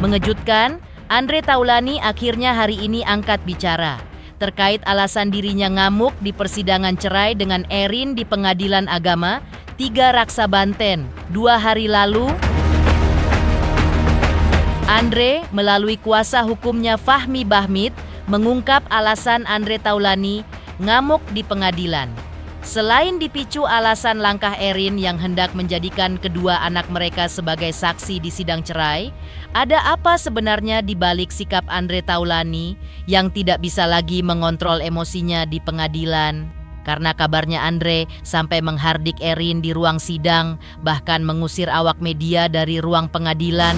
Mengejutkan, Andre Taulani akhirnya hari ini angkat bicara terkait alasan dirinya ngamuk di persidangan cerai dengan Erin di Pengadilan Agama 3 Raksa Banten 2 hari lalu. Andre melalui kuasa hukumnya Fahmi Bahmid mengungkap alasan Andre Taulani ngamuk di pengadilan. Selain dipicu alasan langkah Erin yang hendak menjadikan kedua anak mereka sebagai saksi di sidang cerai, ada apa sebenarnya di balik sikap Andre Taulani yang tidak bisa lagi mengontrol emosinya di pengadilan? Karena kabarnya Andre sampai menghardik Erin di ruang sidang, bahkan mengusir awak media dari ruang pengadilan.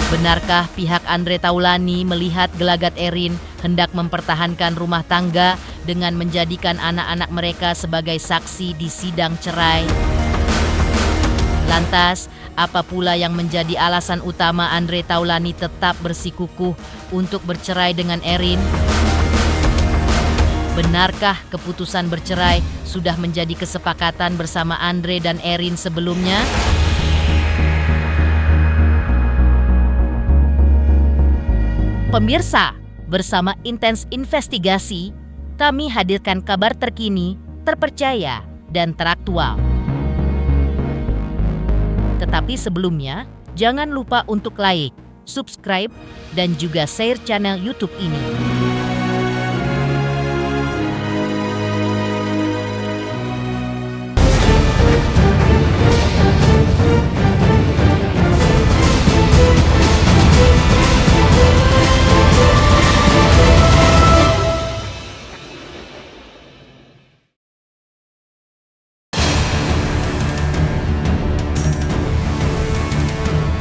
Benarkah pihak Andre Taulani melihat gelagat Erin hendak mempertahankan rumah tangga dengan menjadikan anak-anak mereka sebagai saksi di sidang cerai? Lantas, apa pula yang menjadi alasan utama Andre Taulani tetap bersikukuh untuk bercerai dengan Erin? Benarkah keputusan bercerai sudah menjadi kesepakatan bersama Andre dan Erin sebelumnya? Pemirsa, bersama Intens Investigasi, kami hadirkan kabar terkini, terpercaya, dan teraktual. Tetapi sebelumnya, jangan lupa untuk like, subscribe, dan juga share channel YouTube ini.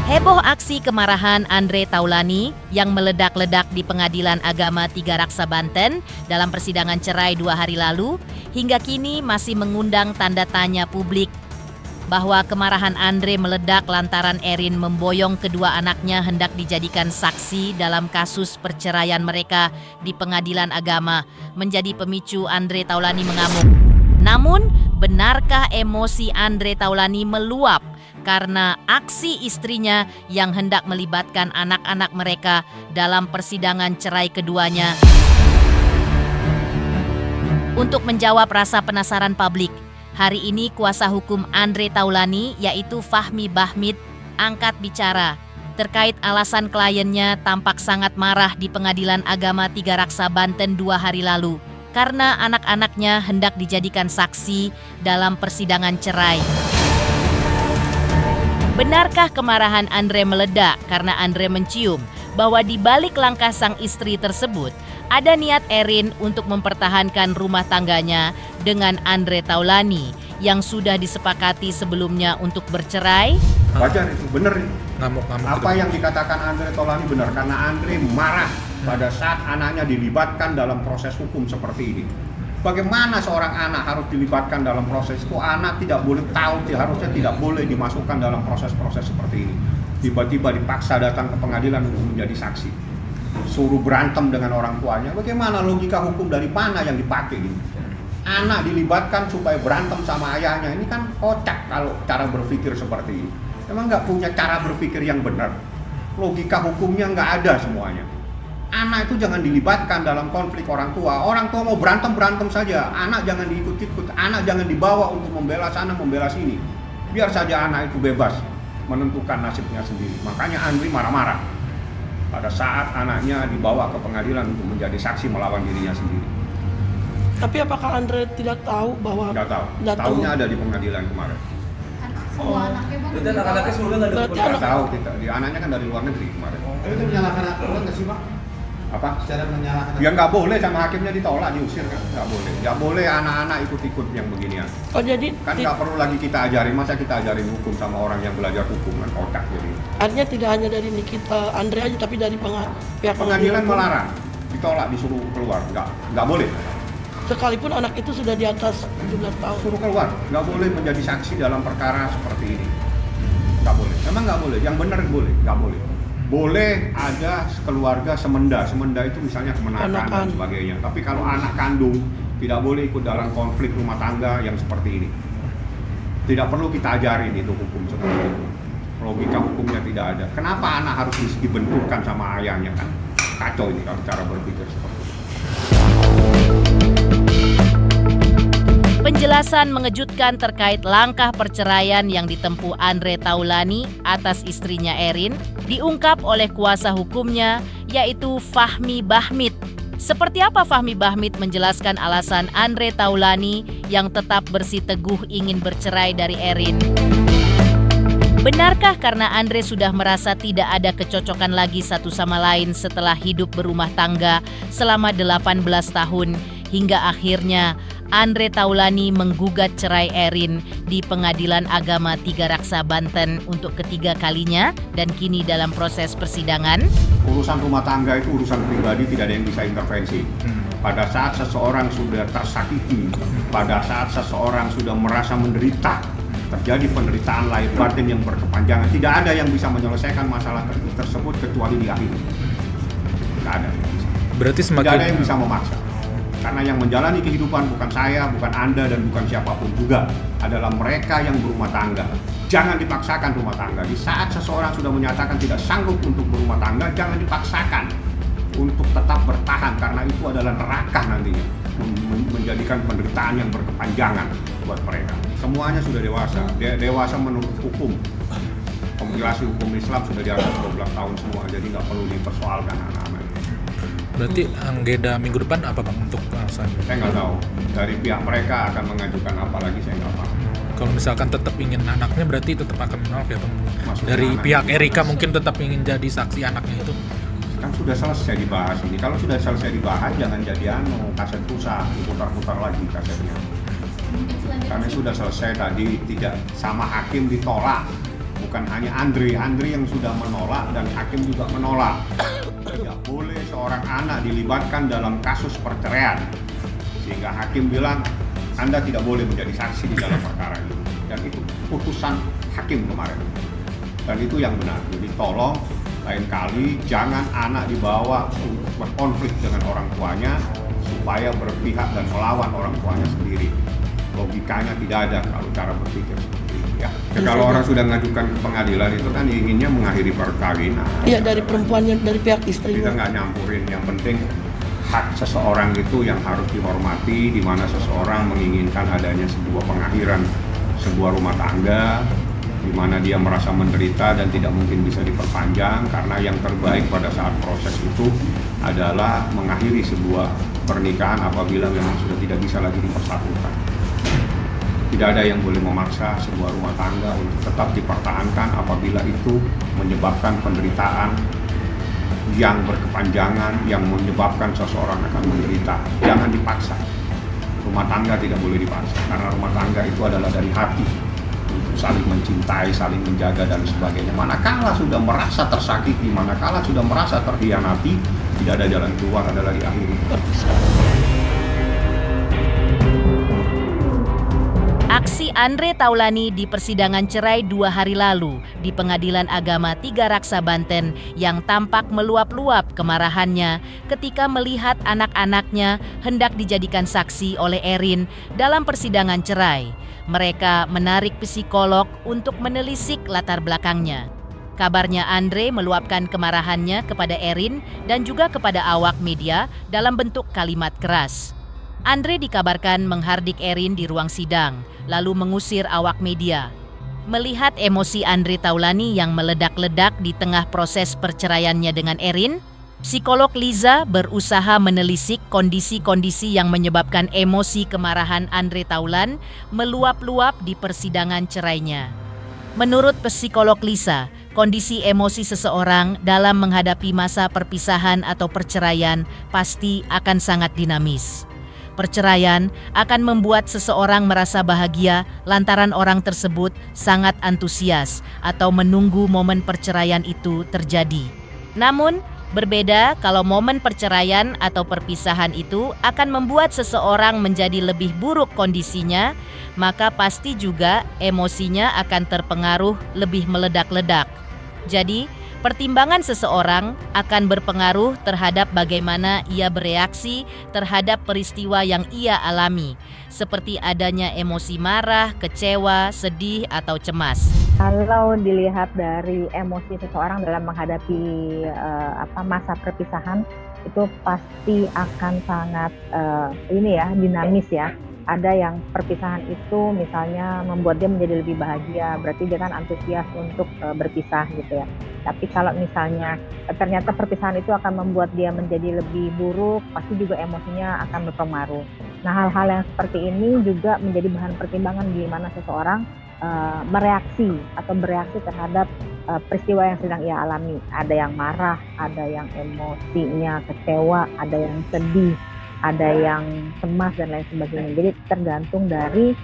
Heboh aksi kemarahan Andre Taulani yang meledak-ledak di Pengadilan Agama 3 Raksa Banten dalam persidangan cerai 2 hari lalu hingga kini masih mengundang tanda tanya publik. Bahwa kemarahan Andre meledak lantaran Erin memboyong kedua anaknya hendak dijadikan saksi dalam kasus perceraian mereka di Pengadilan Agama menjadi pemicu Andre Taulani mengamuk. Namun, benarkah emosi Andre Taulani meluap karena aksi istrinya yang hendak melibatkan anak-anak mereka dalam persidangan cerai keduanya? Untuk menjawab rasa penasaran publik, hari ini kuasa hukum Andre Taulani yaitu Fahmi Bahmid angkat bicara terkait alasan kliennya tampak sangat marah di Pengadilan Agama 3 Raksa Banten 2 hari lalu karena anak-anaknya hendak dijadikan saksi dalam persidangan cerai. Benarkah kemarahan Andre meledak karena Andre mencium bahwa di balik langkah sang istri tersebut ada niat Erin untuk mempertahankan rumah tangganya dengan Andre Taulani yang sudah disepakati sebelumnya untuk bercerai? Wajar itu, benar itu. Ngamuk-ngamuk. Apa yang dikatakan Andre Taulani benar, karena Andre marah pada saat anaknya dilibatkan dalam proses hukum seperti ini. Bagaimana seorang anak harus dilibatkan dalam proses itu? Anak tidak boleh tahu, harusnya tidak boleh dimasukkan dalam proses-proses seperti ini. Tiba-tiba dipaksa datang ke pengadilan untuk menjadi saksi. Suruh berantem dengan orang tuanya. Bagaimana logika hukum dari mana yang dipakai ini? Anak dilibatkan supaya berantem sama ayahnya. Ini kan kocak kalau cara berpikir seperti ini. Emang nggak punya cara berpikir yang benar. Logika hukumnya nggak ada semuanya. Anak itu jangan dilibatkan dalam konflik orang tua. Orang tua mau berantem saja. Anak jangan diikut-ikut. Anak jangan dibawa untuk membela sana, membela sini. Biar saja anak itu bebas menentukan nasibnya sendiri. Makanya Andri marah-marah pada saat anaknya dibawa ke pengadilan untuk menjadi saksi melawan dirinya sendiri. Tapi apakah Andre tidak tahu bahwa... Nggak tahu. Tahunya ada di pengadilan kemarin. Semua anaknya bang. Berarti anak-anaknya sebelumnya nggak ada. Nggak tahu kita. Anaknya kan dari luar negeri kemarin. Itu menyalahkan aturan nggak sih Pak? Apa? Secara menyalahkan. Ya nggak boleh, sama hakimnya ditolak, diusir kan? Nggak boleh anak-anak ikut-ikut yang beginian. Oh jadi Kan nggak perlu lagi kita ajarin, masa kita ajarin hukum sama orang yang belajar hukum kan kocak jadi. artinya tidak hanya dari Nikita Andre aja tapi dari pihak Pengadilan pun. melarang, ditolak, disuruh keluar, nggak boleh. Sekalipun anak itu sudah di atas 17 tahun. Suruh keluar, nggak boleh menjadi saksi dalam perkara seperti ini. Nggak boleh, emang nggak boleh, yang benar boleh, nggak boleh. Boleh ada keluarga semenda itu misalnya kemenakan dan sebagainya. Tapi kalau anak kandung tidak boleh ikut dalam konflik rumah tangga yang seperti ini. Tidak perlu kita ajarin itu hukum seperti itu. Logika hukumnya tidak ada. Kenapa anak harus dibenturkan sama ayahnya kan? Kacau ini kalau cara berpikir seperti itu. Penjelasan mengejutkan terkait langkah perceraian yang ditempuh Andre Taulani atas istrinya Erin diungkap oleh kuasa hukumnya, yaitu Fahmi Bahmid. Seperti apa Fahmi Bahmid menjelaskan alasan Andre Taulani yang tetap bersiteguh ingin bercerai dari Erin? Benarkah karena Andre sudah merasa tidak ada kecocokan lagi satu sama lain setelah hidup berumah tangga selama 18 tahun hingga akhirnya Andre Taulani menggugat cerai Erin di Pengadilan Agama Tiga Raksa Banten untuk ketiga kalinya dan kini dalam proses persidangan? Urusan rumah tangga itu urusan pribadi, tidak ada yang bisa intervensi. Pada saat seseorang sudah tersakiti, pada saat seseorang sudah merasa menderita, terjadi penderitaan lahir batin yang berkepanjangan, tidak ada yang bisa menyelesaikan masalah tersebut kecuali diakhiri. Tidak ada yang bisa. Berarti Tidak ada yang semakin bisa memaksa. Karena yang menjalani kehidupan bukan saya, bukan Anda, dan bukan siapapun juga. Adalah mereka yang berumah tangga. Jangan dipaksakan rumah tangga. Di saat seseorang sudah menyatakan tidak sanggup untuk berumah tangga, jangan dipaksakan untuk tetap bertahan. Karena itu adalah neraka nantinya. Menjadikan penderitaan yang berkepanjangan buat mereka. Semuanya sudah dewasa. Dewasa menurut hukum. Kompilasi hukum Islam sudah di atas 12 tahun semua. Jadi nggak perlu dipersoalkan anak-anak. berarti agenda minggu depan apa Bang untuk selanjutnya? Saya nggak tahu. Dari pihak mereka akan mengajukan apa lagi, saya nggak paham. Kalau misalkan tetap ingin anaknya berarti tetap akan menolak ya Bang? Maksudnya Dari anak. pihak Erika mungkin tetap ingin jadi saksi anaknya itu? Kan sudah selesai dibahas ini. Kalau sudah selesai dibahas, jangan jadi kaset rusak, diputar-putar lagi kasetnya. Karena sudah selesai tadi, tidak sama hakim ditolak. Bukan hanya Andre yang sudah menolak dan hakim juga menolak. Tidak boleh seorang anak dilibatkan dalam kasus perceraian. Sehingga hakim bilang, Anda tidak boleh menjadi saksi di dalam perkara ini. Dan itu putusan hakim kemarin. Dan itu yang benar. Jadi tolong lain kali jangan anak dibawa untuk berkonflik dengan orang tuanya supaya berpihak dan melawan orang tuanya sendiri. Logikanya tidak ada kalau cara berpikir seperti itu ya. Kalau orang sudah mengajukan ke pengadilan itu kan inginnya mengakhiri perkawinan. Iya, dari perempuannya, dari pihak Kita istrinya. nggak nyampurin, yang penting hak seseorang itu yang harus dihormati, di mana seseorang menginginkan adanya sebuah pengakhiran sebuah rumah tangga, di mana dia merasa menderita dan tidak mungkin bisa diperpanjang, karena yang terbaik pada saat proses itu adalah mengakhiri sebuah pernikahan apabila memang sudah tidak bisa lagi dipersatukan. Tidak ada yang boleh memaksa sebuah rumah tangga untuk tetap dipertahankan apabila itu menyebabkan penderitaan yang berkepanjangan, yang menyebabkan seseorang akan menderita. Jangan dipaksa. Rumah tangga tidak boleh dipaksa, karena rumah tangga itu adalah dari hati, untuk saling mencintai, saling menjaga dan sebagainya. Manakala sudah merasa tersakiti, manakala sudah merasa terhianati, tidak ada jalan keluar, adalah diakhiri. Aksi Andre Taulani di persidangan cerai 2 hari lalu di Pengadilan Agama Tiga Raksa Banten yang tampak meluap-luap kemarahannya ketika melihat anak-anaknya hendak dijadikan saksi oleh Erin dalam persidangan cerai. Mereka menarik psikolog untuk menelisik latar belakangnya. Kabarnya Andre meluapkan kemarahannya kepada Erin dan juga kepada awak media dalam bentuk kalimat keras. Andre dikabarkan menghardik Erin di ruang sidang, lalu mengusir awak media. Melihat emosi Andre Taulani yang meledak-ledak di tengah proses perceraiannya dengan Erin, psikolog Liza berusaha menelisik kondisi-kondisi yang menyebabkan emosi kemarahan Andre Taulan meluap-luap di persidangan cerainya. Menurut psikolog Liza, kondisi emosi seseorang dalam menghadapi masa perpisahan atau perceraian pasti akan sangat dinamis. Perceraian akan membuat seseorang merasa bahagia lantaran orang tersebut sangat antusias atau menunggu momen perceraian itu terjadi. Namun, berbeda kalau momen perceraian atau perpisahan itu akan membuat seseorang menjadi lebih buruk kondisinya, maka pasti juga emosinya akan terpengaruh lebih meledak-ledak. Jadi, Pertimbangan seseorang akan berpengaruh terhadap bagaimana ia bereaksi terhadap peristiwa yang ia alami, seperti adanya emosi marah, kecewa, sedih, atau cemas. Kalau dilihat dari emosi seseorang dalam menghadapi masa perpisahan, itu pasti akan sangat dinamis ya. Ada yang perpisahan itu misalnya membuat dia menjadi lebih bahagia, berarti dia kan antusias untuk berpisah gitu ya. Tapi kalau misalnya ternyata perpisahan itu akan membuat dia menjadi lebih buruk, pasti juga emosinya akan berpengaruh. Nah, hal-hal yang seperti ini juga menjadi bahan pertimbangan di mana seseorang bereaksi terhadap peristiwa yang sedang ia alami. Ada yang marah, ada yang emosinya kecewa, ada yang sedih, ada yang cemas dan lain sebagainya. Jadi tergantung dari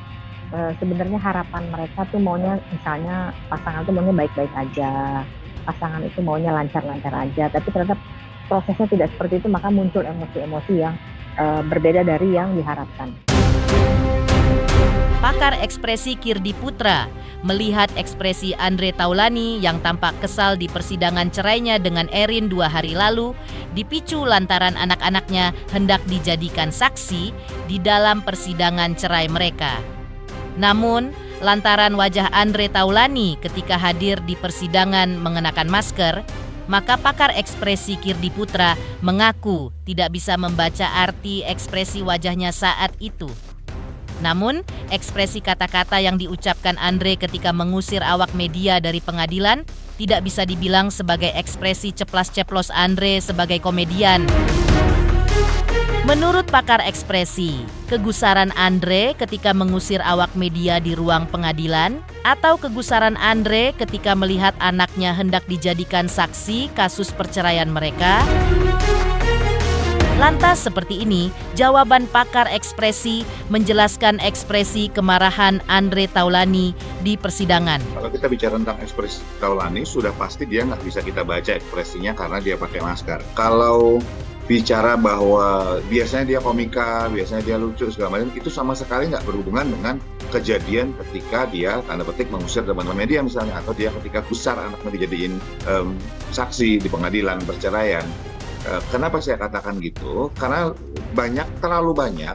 sebenarnya harapan mereka tuh maunya, misalnya pasangan tuh maunya baik-baik aja, pasangan itu maunya lancar-lancar aja, tapi ternyata prosesnya tidak seperti itu, maka muncul emosi-emosi yang berbeda dari yang diharapkan. Pakar ekspresi Kirdi Putra melihat ekspresi Andre Taulani yang tampak kesal di persidangan cerainya dengan Erin 2 hari lalu dipicu lantaran anak-anaknya hendak dijadikan saksi di dalam persidangan cerai mereka. Namun, lantaran wajah Andre Taulani ketika hadir di persidangan mengenakan masker, maka pakar ekspresi Kirdi Putra mengaku tidak bisa membaca arti ekspresi wajahnya saat itu. Namun, ekspresi kata-kata yang diucapkan Andre ketika mengusir awak media dari pengadilan tidak bisa dibilang sebagai ekspresi ceplas-ceplos Andre sebagai komedian. Menurut pakar ekspresi, kegusaran Andre ketika mengusir awak media di ruang pengadilan atau kegusaran Andre ketika melihat anaknya hendak dijadikan saksi kasus perceraian mereka? Lantas seperti ini, jawaban pakar ekspresi menjelaskan ekspresi kemarahan Andre Taulani di persidangan. Kalau kita bicara tentang ekspresi Taulani, sudah pasti dia nggak bisa kita baca ekspresinya karena dia pakai masker. Kalau bicara bahwa biasanya dia komika, biasanya dia lucu, segala macam, itu sama sekali nggak berhubungan dengan kejadian ketika dia, tanda petik, mengusir teman-teman media misalnya, atau dia ketika gusar anaknya dijadiin saksi di pengadilan perceraian. Kenapa saya katakan gitu? Karena terlalu banyak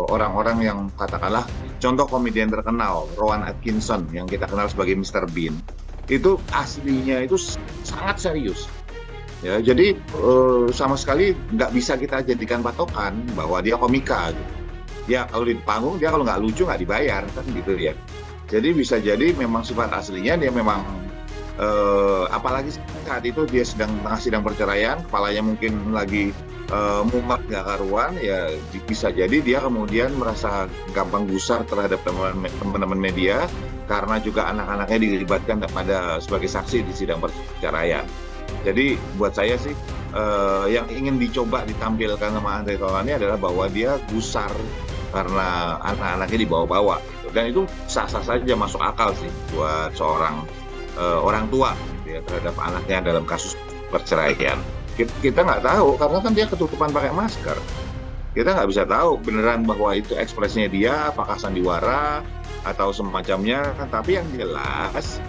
orang-orang yang katakanlah, contoh komedian terkenal Rowan Atkinson yang kita kenal sebagai Mr. Bean, itu aslinya itu sangat serius. Ya, jadi sama sekali nggak bisa kita jadikan patokan bahwa dia komika. Gitu. Ya kalau di panggung dia kalau nggak lucu nggak dibayar kan gitu ya. Jadi bisa jadi memang sifat aslinya dia memang apalagi saat itu dia sedang perceraian, kepalanya mungkin lagi mumet gak karuan, ya bisa jadi dia kemudian merasa gampang gusar terhadap teman-teman media karena juga anak-anaknya dilibatkan sebagai saksi di sidang perceraian. Jadi buat saya sih yang ingin dicoba ditampilkan sama Andre Taulani adalah bahwa dia gusar karena anak-anaknya dibawa-bawa gitu. Dan itu sah-sah saja masuk akal sih buat seorang orang tua gitu ya, terhadap anaknya dalam kasus perceraian. Kita nggak tahu karena kan dia ketutupan pakai masker. Kita nggak bisa tahu beneran bahwa itu ekspresinya dia, apakah sandiwara atau semacamnya. Tapi yang jelas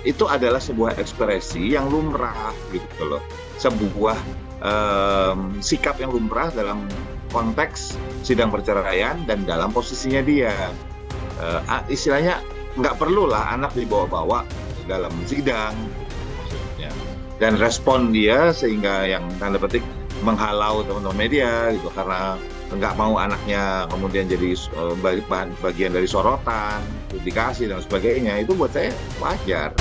itu adalah sebuah ekspresi yang lumrah gitu loh, sebuah sikap yang lumrah dalam konteks sidang perceraian dan dalam posisinya dia. Istilahnya nggak perlulah anak dibawa-bawa dalam sidang maksudnya. Dan respon dia sehingga yang tanda petik menghalau teman-teman media gitu karena nggak mau anaknya kemudian jadi bagian dari sorotan, publikasi dan sebagainya, itu buat saya wajar.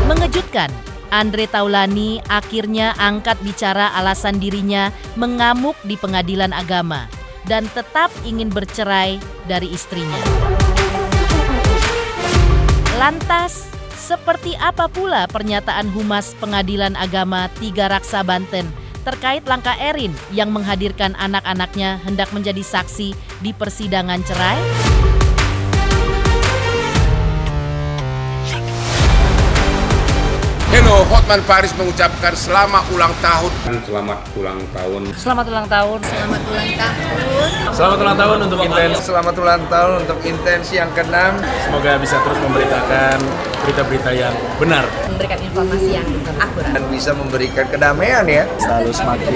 Mengejutkan, Andre Taulani akhirnya angkat bicara alasan dirinya mengamuk di pengadilan agama dan tetap ingin bercerai dari istrinya. Lantas, seperti apa pula pernyataan Humas Pengadilan Agama Tiga Raksa Banten terkait langkah Erin yang menghadirkan anak-anaknya hendak menjadi saksi di persidangan cerai? Hello, Hotman Paris mengucapkan selamat ulang tahun. Selamat ulang tahun. Selamat ulang tahun. Selamat ulang tahun. Selamat ulang tahun untuk Intens. Selamat ulang tahun untuk Intens yang ke-6. Semoga bisa terus memberitakan berita-berita yang benar. Memberikan informasi yang akurat. Dan bisa memberikan kedamaian ya. Selalu semakin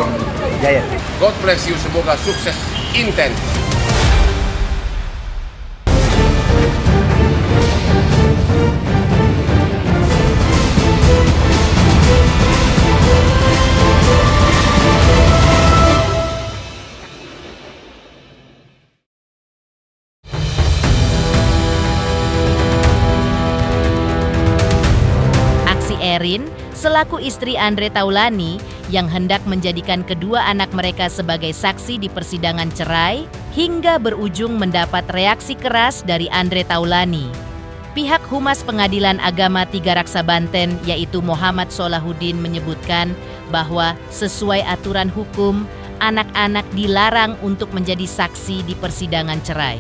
jaya. God bless you, semoga sukses Intens. Erin, selaku istri Andre Taulani yang hendak menjadikan kedua anak mereka sebagai saksi di persidangan cerai, hingga berujung mendapat reaksi keras dari Andre Taulani. Pihak Humas Pengadilan Agama Tiga Raksa Banten yaitu Muhammad Solahuddin menyebutkan bahwa sesuai aturan hukum, anak-anak dilarang untuk menjadi saksi di persidangan cerai.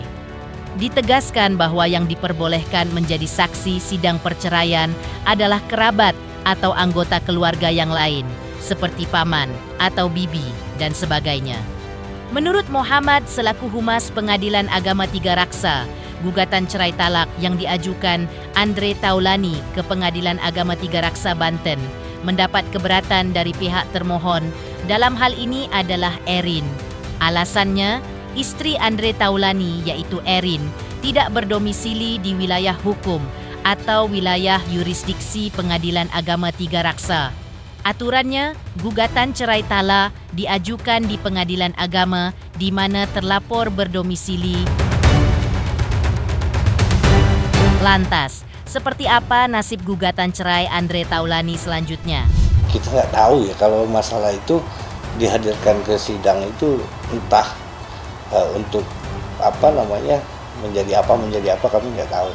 Ditegaskan bahwa yang diperbolehkan menjadi saksi sidang perceraian adalah kerabat atau anggota keluarga yang lain, seperti paman atau bibi dan sebagainya. Menurut Muhammad selaku Humas Pengadilan Agama Tiga Raksa, gugatan cerai talak yang diajukan Andre Taulani ke Pengadilan Agama Tiga Raksa Banten mendapat keberatan dari pihak termohon. Dalam hal ini adalah Erin. Alasannya, istri Andre Taulani yaitu Erin tidak berdomisili di wilayah hukum atau wilayah yurisdiksi Pengadilan Agama Tiga Raksa. Aturannya, gugatan cerai talak diajukan di Pengadilan Agama di mana terlapor berdomisili. Lantas, seperti apa nasib gugatan cerai Andre Taulani selanjutnya? Kita nggak tahu ya kalau masalah itu dihadirkan ke sidang itu entah untuk menjadi apa kami nggak tahu.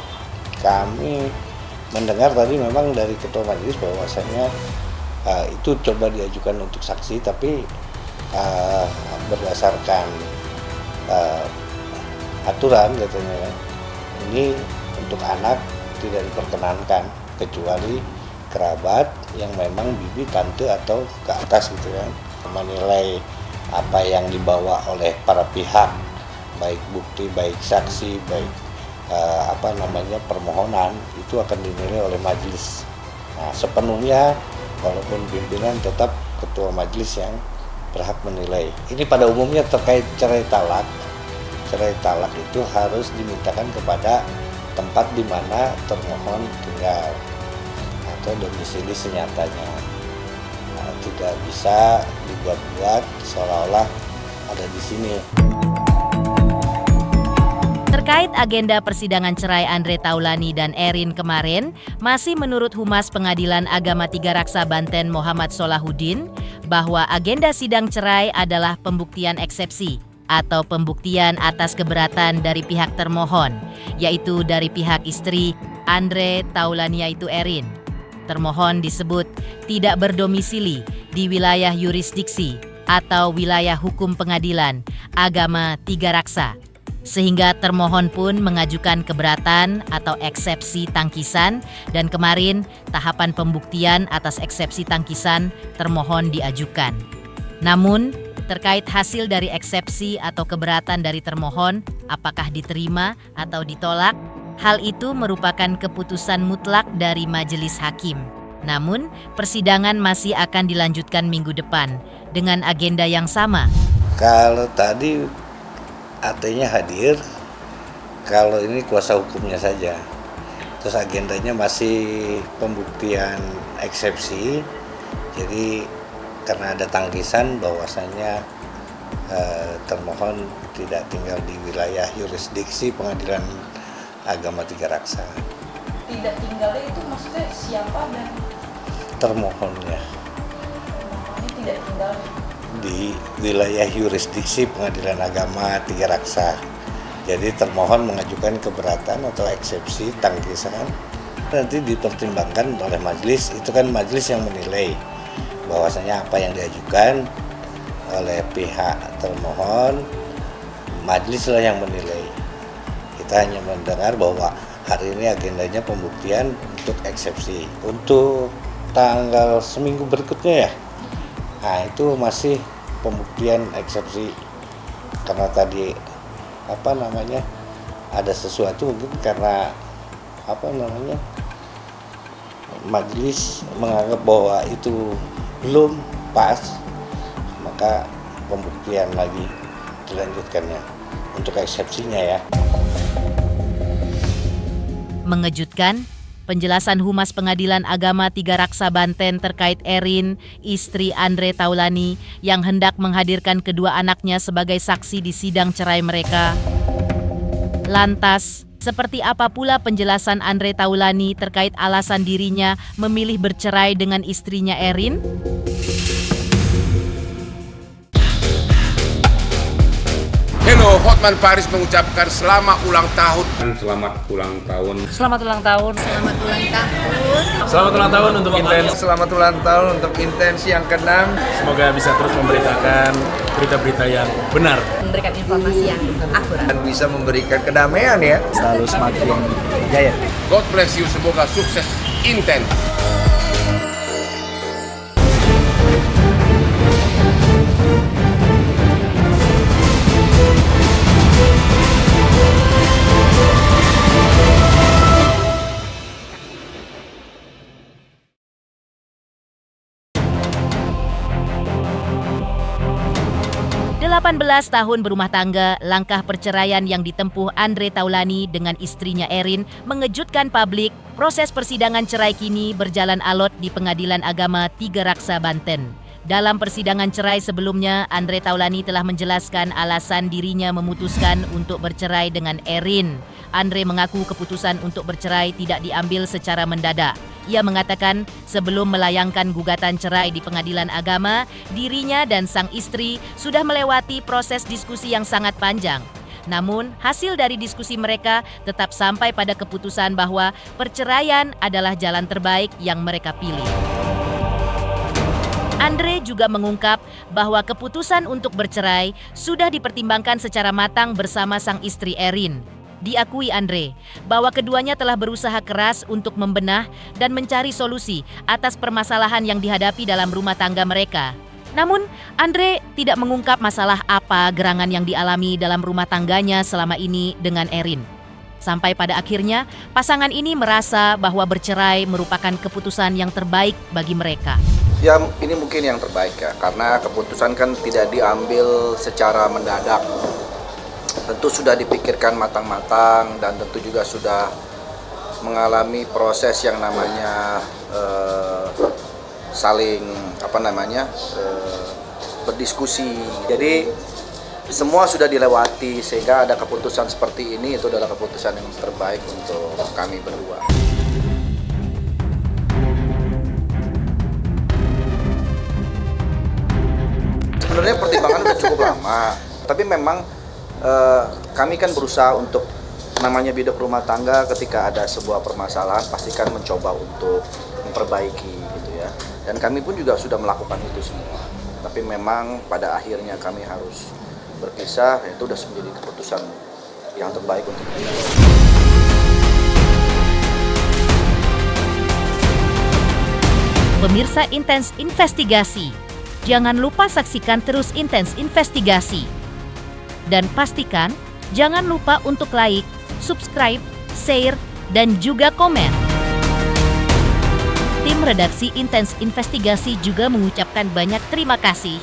Kami mendengar tadi memang dari ketua majelis bahwasanya itu coba diajukan untuk saksi, tapi berdasarkan aturan katanya ini untuk anak tidak diperkenankan kecuali kerabat yang memang bibi, tante atau ke atas gitu kan. Menilai apa yang dibawa oleh para pihak, baik bukti, baik saksi, baik permohonan, itu akan dinilai oleh majelis. Nah, sepenuhnya walaupun pimpinan tetap ketua majelis yang berhak menilai. Ini pada umumnya terkait cerai talak. Cerai talak itu harus dimintakan kepada tempat di mana termohon tinggal atau domisili senyatanya. Nah, tidak bisa dibuat-buat seolah-olah ada di sini. Terkait agenda persidangan cerai Andre Taulani dan Erin kemarin, masih menurut Humas Pengadilan Agama Tiga Raksa Banten Muhammad Solahuddin, bahwa agenda sidang cerai adalah pembuktian eksepsi atau pembuktian atas keberatan dari pihak termohon, yaitu dari pihak istri Andre Taulani yaitu Erin. Termohon disebut tidak berdomisili di wilayah yurisdiksi atau wilayah hukum Pengadilan Agama Tiga Raksa. Sehingga termohon pun mengajukan keberatan atau eksepsi tangkisan, dan kemarin tahapan pembuktian atas eksepsi tangkisan termohon diajukan. Namun, terkait hasil dari eksepsi atau keberatan dari termohon, apakah diterima atau ditolak, hal itu merupakan keputusan mutlak dari majelis hakim. Namun, persidangan masih akan dilanjutkan minggu depan dengan agenda yang sama. Kalau tadi AT-nya hadir, kalau ini kuasa hukumnya saja. Terus agendanya masih pembuktian eksepsi. Jadi karena ada tangkisan bahwasanya termohon tidak tinggal di wilayah yurisdiksi Pengadilan Agama Tiga Raksa. Tidak tinggalnya itu maksudnya siapa dan Termohonnya termohonnya tidak tinggal di wilayah yurisdiksi Pengadilan Agama Tiga Raksa. Jadi termohon mengajukan keberatan atau eksepsi tangkisan, nanti dipertimbangkan oleh majelis. Itu kan majelis yang menilai bahwasanya apa yang diajukan oleh pihak termohon, majelis lah yang menilai. Kita hanya mendengar bahwa hari ini agendanya pembuktian untuk eksepsi. Untuk tanggal seminggu berikutnya ya. Nah itu masih pembuktian eksepsi karena tadi ada sesuatu mungkin karena majelis menganggap bahwa itu belum pas, maka pembuktian lagi dilanjutkannya untuk eksepsinya ya. Mengejutkan, penjelasan Humas Pengadilan Agama Tiga Raksa Banten terkait Erin, istri Andre Taulani, yang hendak menghadirkan kedua anaknya sebagai saksi di sidang cerai mereka. Lantas, seperti apa pula penjelasan Andre Taulani terkait alasan dirinya memilih bercerai dengan istrinya Erin? Hello, Hotman Paris mengucapkan selamat ulang tahun. Selamat ulang tahun. Selamat ulang tahun. Selamat ulang tahun untuk Intens. Selamat ulang tahun untuk Intens yang ke-6. Semoga bisa terus memberitakan berita-berita yang benar. Memberikan informasi yang akurat. Dan bisa memberikan kedamaian ya. Selalu semakin jaya. God bless you, semoga sukses Intens. Delapan 18 tahun berumah tangga, langkah perceraian yang ditempuh Andre Taulani dengan istrinya Erin mengejutkan publik. Proses persidangan cerai kini berjalan alot di Pengadilan Agama Tiga Raksa Banten. Dalam persidangan cerai sebelumnya, Andre Taulani telah menjelaskan alasan dirinya memutuskan untuk bercerai dengan Erin. Andre mengaku keputusan untuk bercerai tidak diambil secara mendadak. Ia mengatakan sebelum melayangkan gugatan cerai di Pengadilan Agama, dirinya dan sang istri sudah melewati proses diskusi yang sangat panjang. Namun, hasil dari diskusi mereka tetap sampai pada keputusan bahwa perceraian adalah jalan terbaik yang mereka pilih. Andre juga mengungkap bahwa keputusan untuk bercerai sudah dipertimbangkan secara matang bersama sang istri Erin. Diakui Andre bahwa keduanya telah berusaha keras untuk membenah dan mencari solusi atas permasalahan yang dihadapi dalam rumah tangga mereka. Namun, Andre tidak mengungkap masalah apa gerangan yang dialami dalam rumah tangganya selama ini dengan Erin. Sampai pada akhirnya, pasangan ini merasa bahwa bercerai merupakan keputusan yang terbaik bagi mereka. Ya, ini mungkin yang terbaik ya, karena keputusan kan tidak diambil secara mendadak. Tentu sudah dipikirkan matang-matang dan tentu juga sudah mengalami proses yang namanya berdiskusi. Jadi semua sudah dilewati sehingga ada keputusan seperti ini, itu adalah keputusan yang terbaik untuk kami berdua. Sebenarnya pertimbangan sudah cukup lama, tapi memang kami kan berusaha untuk namanya bidak rumah tangga, ketika ada sebuah permasalahan pastikan mencoba untuk memperbaiki gitu ya. Dan kami pun juga sudah melakukan itu semua. Tapi memang pada akhirnya kami harus berpisah, itu sudah menjadi keputusan yang terbaik untuk kita. Pemirsa Intens Investigasi, jangan lupa saksikan terus Intens Investigasi. Dan pastikan jangan lupa untuk like, subscribe, share, dan juga komen. Tim redaksi Intens Investigasi juga mengucapkan banyak terima kasih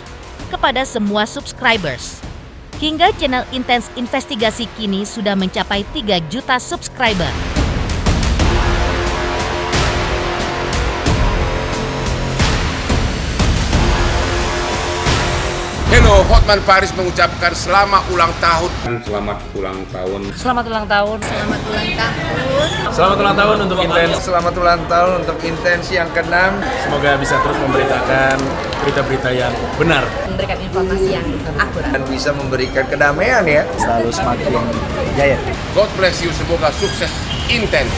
kepada semua subscribers. Hingga channel Intens Investigasi kini sudah mencapai 3 juta subscriber. Hello, Hotman Paris mengucapkan selamat ulang tahun. Selamat ulang tahun. Selamat ulang tahun. Selamat ulang tahun. Selamat ulang tahun untuk Intens. Selamat ulang tahun untuk Intens yang ke-6. Semoga bisa terus memberitakan berita-berita yang benar. Memberikan informasi yang akurat. Dan bisa memberikan kedamaian ya. Selalu semakin jaya. God bless you, semoga sukses Intens.